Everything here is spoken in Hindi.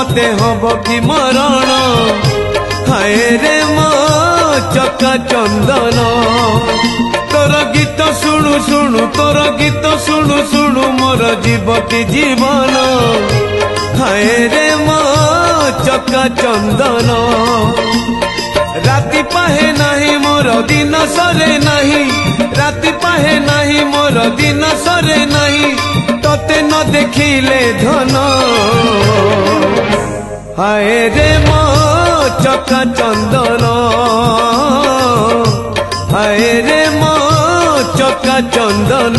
मते हब कि मरण हाय रे मो चका चंदन तोर गीत शुणु शुणु तोर गीत शुणु शुणु मोर जीव कि जीवन हाय रे मो चका चंदन राति पाहे नहीं मोर दिन सरे नहीं राति पाहे नहीं मोर दिन सरे नहीं तोते न देखिले धन हाय रे मो चका चंदन हाय रे मो चका चंदन।